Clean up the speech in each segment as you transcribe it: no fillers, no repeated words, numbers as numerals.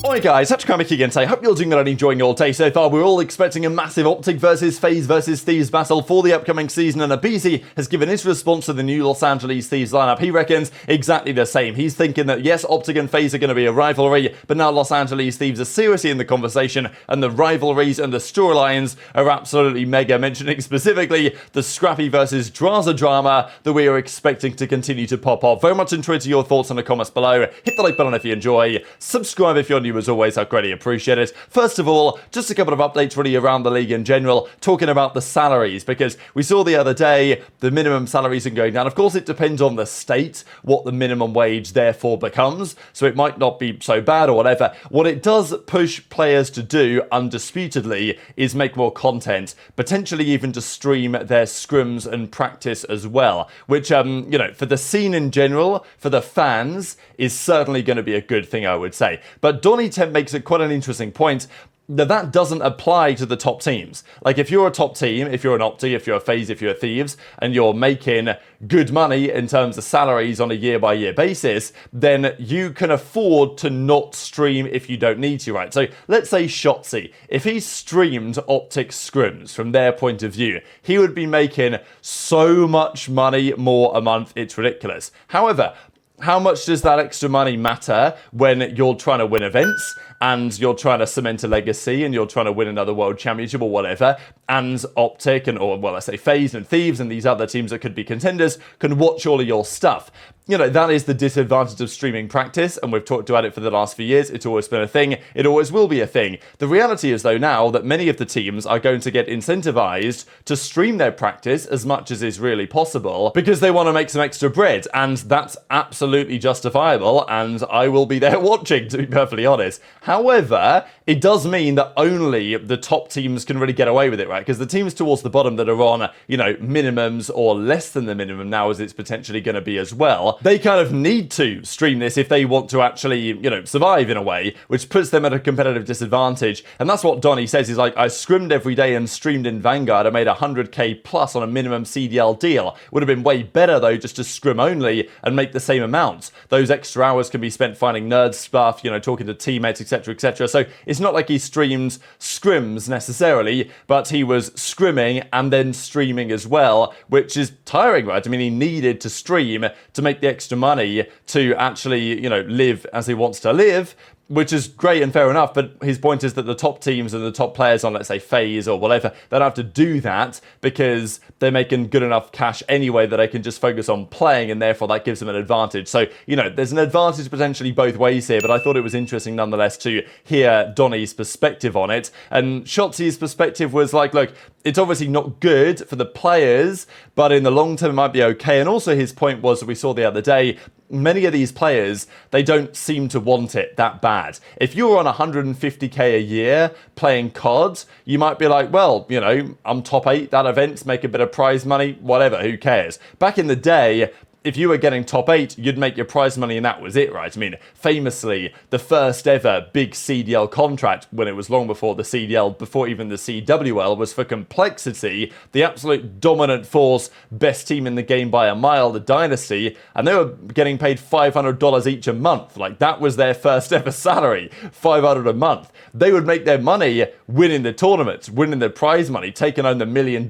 Oi guys, TacticalRab again today. Hope you're doing good and enjoying your day so far. We're all expecting a massive OpTic versus FaZe versus Thieves battle for the upcoming season, and aBeZy has given his response to the new Los Angeles Thieves lineup. He reckons exactly the same. He's thinking that yes, OpTic and FaZe are going to be a rivalry, but now Los Angeles Thieves are seriously in the conversation, and the rivalries and the storylines are absolutely mega, mentioning specifically the Scrappy versus Drazah drama that we are expecting to continue to pop off. Very much enjoyed your thoughts in the comments below. Hit the like button if you enjoy. Subscribe if you're new as always. I greatly appreciate it. First of all, just a couple of updates really around the league in general, talking about the salaries, because we saw the other day the minimum salaries are going down. Of course, it depends on the state what the minimum wage therefore becomes, so it might not be so bad or whatever. What it does push players to do, undisputedly, is make more content, potentially even to stream their scrims and practice as well, which, you know, for the scene in general, for the fans, is certainly going to be a good thing, I would say. But Donny Temp makes it quite an interesting point that doesn't apply to the top teams. Like, if you're a top team, if you're an OpTic, if you're a FaZe, if you're a Thieves, and you're making good money in terms of salaries on a year-by-year basis, then you can afford to not stream if you don't need to, right? So let's say Shotzzy, if he streamed OpTic scrims from their point of view, he would be making so much money more a month, it's ridiculous. However, how much does that extra money matter when you're trying to win events and you're trying to cement a legacy and you're trying to win another world championship or whatever, and OpTic and, or well, let's say FaZe and Thieves and these other teams that could be contenders can watch all of your stuff? You know, that is the disadvantage of streaming practice, and we've talked about it for the last few years. It's always been a thing. It always will be a thing. The reality is, though, now that many of the teams are going to get incentivized to stream their practice as much as is really possible because they want to make some extra bread, and that's absolutely justifiable, and I will be there watching, to be perfectly honest. However, it does mean that only the top teams can really get away with it, right? Because the teams towards the bottom that are on, you know, minimums or less than the minimum now, as it's potentially going to be as well, they kind of need to stream this if they want to actually, you know, survive in a way, which puts them at a competitive disadvantage. And that's what Donny says. He's like, I scrimmed every day and streamed in Vanguard. I made 100k plus on a minimum CDL deal. Would have been way better, though, just to scrim only and make the same amount. Those extra hours can be spent finding nerd stuff, you know, talking to teammates, etc., etc. So it's not like he streamed scrims necessarily, but he was scrimming and then streaming as well, which is tiring, right? I mean, he needed to stream to make the extra money to actually, you know, live as he wants to live, which is great and fair enough, but his point is that the top teams and the top players on, let's say, FaZe or whatever, they don't have to do that because they're making good enough cash anyway that they can just focus on playing, and therefore that gives them an advantage. So, you know, there's an advantage potentially both ways here, but I thought it was interesting nonetheless to hear Donny's perspective on it. And Shotzzy's perspective was like, look, it's obviously not good for the players, but in the long term it might be okay. And also his point was that we saw the other day, many of these players, they don't seem to want it that bad. If you're on 150k a year playing COD, you might be like, well, you know, I'm top 8 that event, make a bit of prize money, whatever, who cares? Back in the day, if you were getting top 8, you'd make your prize money and that was it, right? I mean, famously, the first ever big CDL contract, when it was long before the CDL, before even the CWL, was for Complexity, the absolute dominant force, best team in the game by a mile, the Dynasty, and they were getting paid $500 each a month. Like, that was their first ever salary, $500 a month. They would make their money winning the tournaments, winning the prize money, taking home the $1 million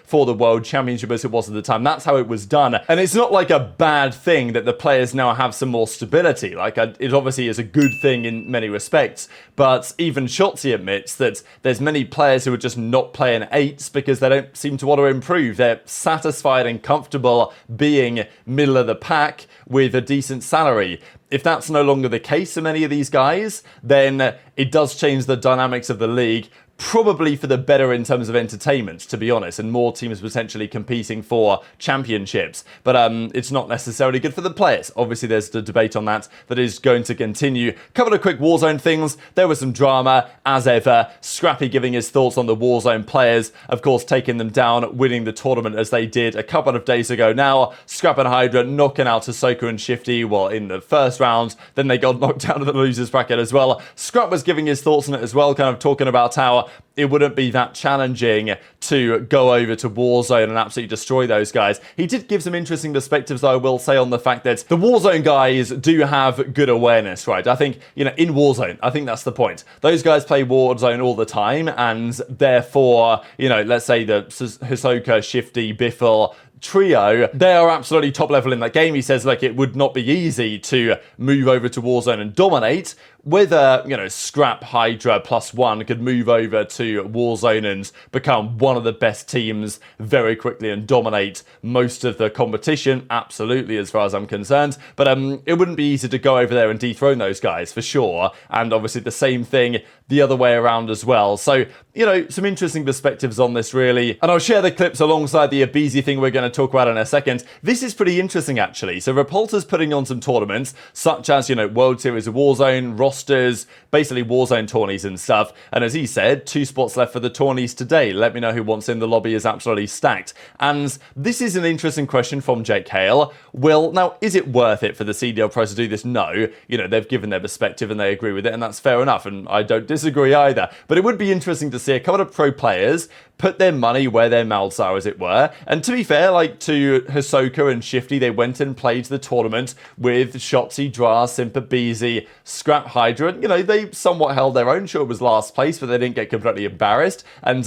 for the World Championship as it was at the time. That's how it was done. And it's not like a bad thing that the players now have some more stability. Like, it obviously is a good thing in many respects, but even Shotzzy admits that there's many players who are just not playing 8s because they don't seem to want to improve. They're satisfied and comfortable being middle of the pack with a decent salary. If that's no longer the case for many of these guys, then it does change the dynamics of the league, probably for the better in terms of entertainment, to be honest, and more teams potentially competing for championships. But it's not necessarily good for the players. Obviously, there's the debate on that is going to continue. Couple of quick Warzone things. There was some drama, as ever. Scrappy giving his thoughts on the Warzone players, of course, taking them down, winning the tournament as they did a couple of days ago now. Scrap and HyDra knocking out Ahsoka and Shifty, well, in the first round. Then they got knocked out of the losers bracket as well. Scrap was giving his thoughts on it as well, kind of talking about how therefore it wouldn't be that challenging to go over to Warzone and absolutely destroy those guys. He did give some interesting perspectives, I will say, on the fact that the Warzone guys do have good awareness, right? I think, you know, in Warzone, I think that's the point. Those guys play Warzone all the time, and therefore, you know, let's say the Hisoka, Shifty, Biffle trio, they are absolutely top level in that game. He says, like, it would not be easy to move over to Warzone and dominate. Whether, you know, Scrap, HyDra +1 could move over to Warzone and become one of the best teams very quickly and dominate most of the competition, absolutely, as far as I'm concerned. But it wouldn't be easy to go over there and dethrone those guys, for sure. And obviously the same thing the other way around as well. So, you know, some interesting perspectives on this, really. And I'll share the clips alongside the aBeZy thing we're going to talk about in a second. This is pretty interesting, actually. So Repulsor's putting on some tournaments, such as, you know, World Series of Warzone, rosters, basically Warzone tourneys and stuff. And as he said, 2 spots left for the tourneys today. Let me know who wants in. The lobby is absolutely stacked. And this is an interesting question from Jake Hale. Well, now, is it worth it for the CDL pros to do this? No. You know, they've given their perspective and they agree with it, and that's fair enough. And I don't disagree either. But it would be interesting to see a couple of pro players put their money where their mouths are, as it were. And to be fair, like to Hisoka and Shifty, they went and played the tournament with Shotzzy, Drazah, Simp, aBeZy, Scrap, HyDra. And, you know, they somewhat held their own. Sure, it was last place, but they didn't get completely embarrassed. And,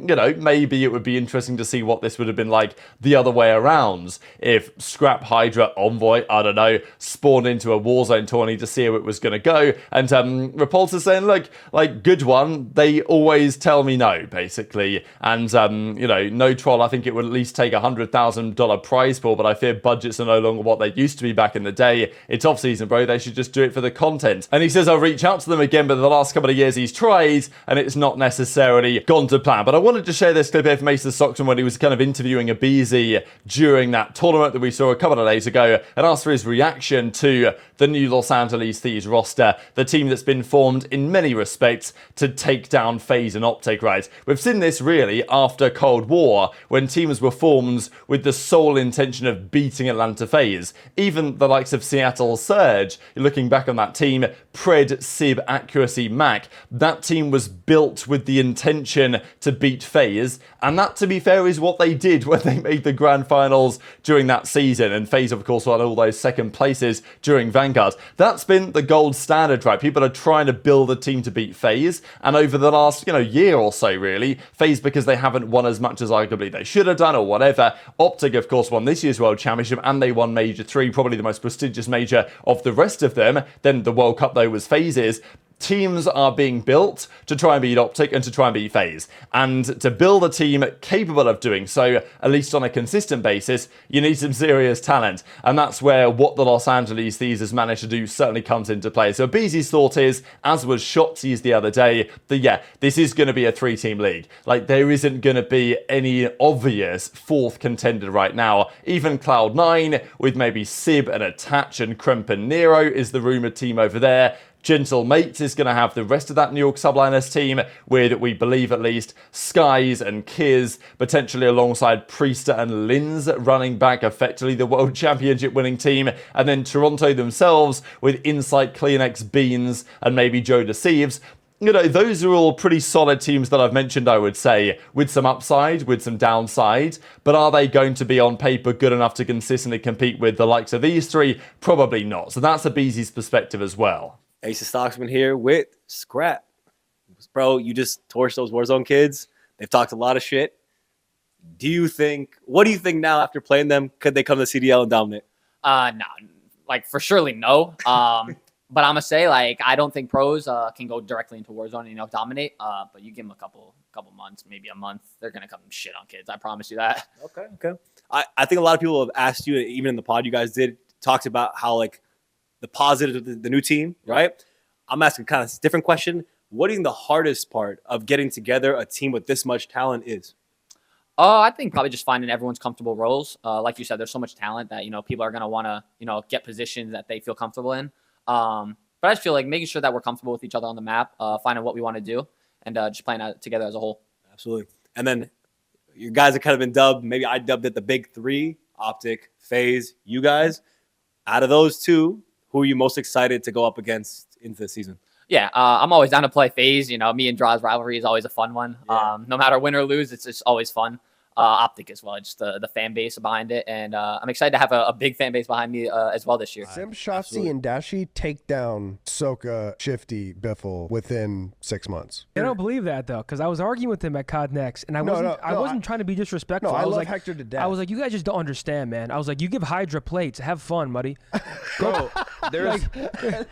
you know, maybe it would be interesting to see what this would have been like the other way around. If Scrap, HyDra, Envoy, I don't know, spawned into a Warzone tourney to see how it was going to go. And Repulsor saying, look, like, good one. They always tell me no, basically. And, you know, no troll, I think it would at least take $100,000 prize pool, but I fear budgets are no longer what they used to be back in the day. It's off-season, bro. They should just do it for the content. And he says, I'll reach out to them again, but the last couple of years he's tried, and it's not necessarily gone to plan. But I wanted to share this clip here from Mason Stockton when he was kind of interviewing aBeZy during that tournament that we saw a couple of days ago, and asked for his reaction to the new Los Angeles Thieves roster, the team that's been formed in many respects to take down FaZe and OpTic, right? We've seen this really after Cold War, when teams were formed with the sole intention of beating Atlanta FaZe. Even the likes of Seattle Surge, looking back on that team, Pred, Sib, Accuracy, Mac, that team was built with the intention to beat FaZe, and that, to be fair, is what they did when they made the grand finals during that season. And FaZe, of course, won all those second places during Vanguard. That's been the gold standard, right? People are trying to build a team to beat FaZe, and over the last, you know, year or so, really, FaZe, because they haven't won as much as arguably they should have done or whatever. OpTic, of course, won this year's World Championship, and they won Major 3, probably the most prestigious major of the rest of them. Then the World Cup, though, was FaZe's. Teams are being built to try and beat OpTic and to try and beat FaZe. And to build a team capable of doing so, at least on a consistent basis, you need some serious talent. And that's where what the Los Angeles Thieves has managed to do certainly comes into play. So aBeZy's thought is, as was Shotzzy's the other day, that yeah, this is going to be a 3-team league. Like, there isn't going to be any obvious 4th contender right now. Even Cloud9, with maybe Sib and Attach and Kremp and Nero is the rumoured team over there. Gentle Mates is going to have the rest of that New York Subliners team with, we believe at least, Skyz and Kiz, potentially alongside Priestahh and Linz running back effectively the World Championship winning team. And then Toronto themselves with Insight, CleanX, Beans, and maybe JoeDeceives. You know, those are all pretty solid teams that I've mentioned, I would say, with some upside, with some downside. But are they going to be on paper good enough to consistently compete with the likes of these three? Probably not. So that's aBeZy's perspective as well. Ace of Stocksman here with Scrap. Bro, you just torched those Warzone kids. They've talked a lot of shit. What do you think now after playing them? Could they come to CDL and dominate? No, like for surely no. But I'm gonna say, like, I don't think pros can go directly into Warzone and, you know, dominate. But you give them a couple months, maybe a month, they're gonna come shit on kids. I promise you that. Okay. I think a lot of people have asked you, even in the pod you guys did, talked about how, like, the positive of the new team, right? I'm asking kind of a different question. What do you think the hardest part of getting together a team with this much talent is? I think probably just finding everyone's comfortable roles. Like you said, there's so much talent that, you know, people are going to want to, you know, get positions that they feel comfortable in. But I just feel like making sure that we're comfortable with each other on the map, finding what we want to do, and just playing out together as a whole. Absolutely. And then you guys have kind of been dubbed, maybe I dubbed it the big 3, OpTic, FaZe, you guys. Out of those two, who are you most excited to go up against into the season? Yeah, I'm always down to play FaZe. You know, me and Drazah rivalry is always a fun one. No matter win or lose, it's just always fun. OpTic as well, just the fan base behind it, and I'm excited to have a big fan base behind me as well this year. Simp, Shotzzy, and Dashy take down Soka, Shifty, Biffle within 6 months. I don't believe that though, because I was arguing with him at COD Next, and I wasn't trying to be disrespectful. No, I was love like, Hector to death. I was like, you guys just don't understand, man. I was like, you give HyDra plates, have fun, buddy. Bro, there's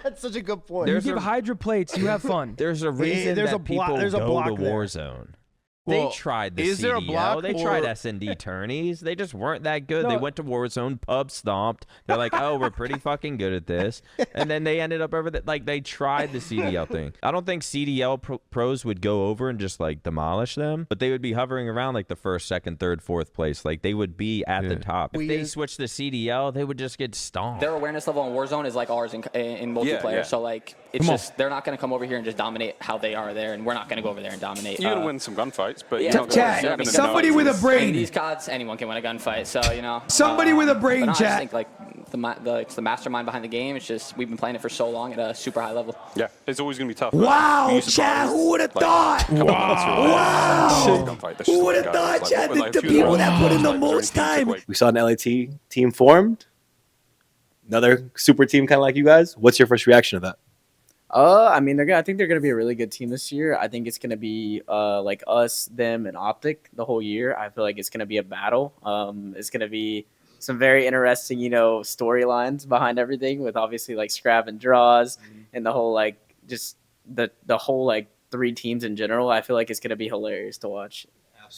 That's such a good point. You give HyDra plates, you have fun. there's a reason there's that a block- people there's a go block to there. Warzone. Well, They tried the is there a CDL. block They tried or- S&D tourneys. They just weren't that good. No. They went to Warzone, pub stomped. They're like, oh, we're pretty fucking good at this. And then they ended up over the, like, they tried the CDL thing. I don't think CDL pros would go over and just, like, demolish them. But they would be hovering around, like, the first, second, third, fourth place. Like, they would be at the top. If they switched to CDL, they would just get stomped. Their awareness level in Warzone is like ours in multiplayer. yeah. So like it's just they're not going to come over here and just dominate how they are there, and we're not going to go over there and dominate. You're gonna win some gunfights, but yeah. you're not Chat, gonna somebody with a In brain. these CODs, anyone can win a gunfight. So you know, Somebody with a brain, but no, I just chat. think like it's the mastermind behind the game. It's just we've been playing it for so long at a super high level. Yeah, it's always gonna be tough. Wow, We used to chat, probably, who would have like, thought? couple months ago, Wow. gunfight. That's just Who like, would have guys, thought, like, chat, when, that like, the a few of people that put in the like, most certain teams, time? like, We saw an LAT team formed. Another super team kind of like you guys. What's your first reaction to that? I mean, I think they're gonna be a really good team this year. I think it's gonna be like us, them, and OpTic the whole year. I feel like it's gonna be a battle. It's gonna be some very interesting, storylines behind everything, with obviously like Scrap and Draws, and the whole like just the whole like 3 teams in general. I feel like it's gonna be hilarious to watch.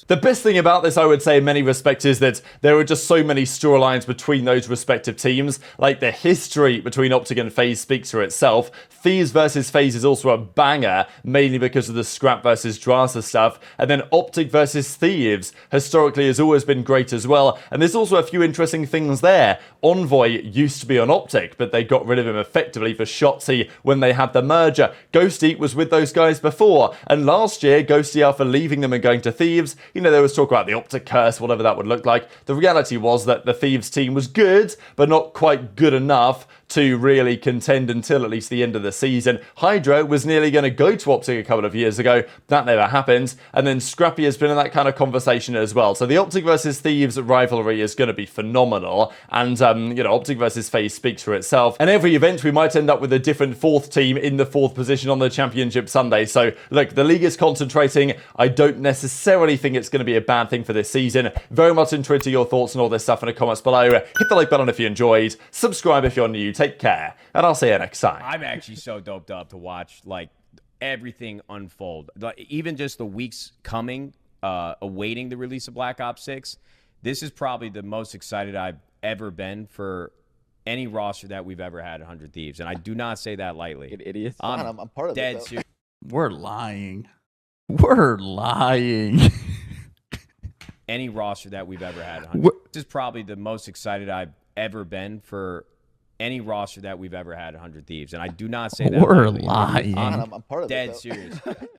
The best thing about this, I would say, in many respects, is that there are just so many storylines between those respective teams. Like, the history between OpTic and FaZe speaks for itself. Thieves versus FaZe is also a banger, mainly because of the Scrap versus Drazah stuff. And then OpTic versus Thieves, historically, has always been great as well. And there's also a few interesting things there. Envoy used to be on OpTic, but they got rid of him effectively for Shotzzy when they had the merger. Ghosty was with those guys before. And last year, Ghosty, after leaving them and going to Thieves, there was talk about the OpTic curse, whatever that would look like. The reality was that the Thieves team was good, but not quite good enough to really contend until at least the end of the season. HyDra was nearly going to go to OpTic a couple of years ago. That never happened. And then Scrappy has been in that kind of conversation as well. So the OpTic versus Thieves rivalry is going to be phenomenal. And, OpTic versus FaZe speaks for itself. And every event, we might end up with a different fourth team in the 4th position on the Championship Sunday. So, look, the league is concentrating. I don't necessarily think it's going to be a bad thing for this season. Very much interested to your thoughts and all this stuff in the comments below. Hit the like button if you enjoyed. Subscribe if you're new. Take care, and I'll see you next time. I'm actually so doped up to watch like everything unfold. Like, even just the weeks coming, awaiting the release of Black Ops 6. This is probably the most excited I've ever been for any roster that we've ever had at 100 Thieves, and I do not say that lightly. Idiots. I'm part of dead it. serious. We're lying. We're lying. Any roster that we've ever had at 100. This is probably the most excited I've ever been for any roster that we've ever had at 100 Thieves, and I do not say that We're lightly. lying. I'm part of it, dead though. serious.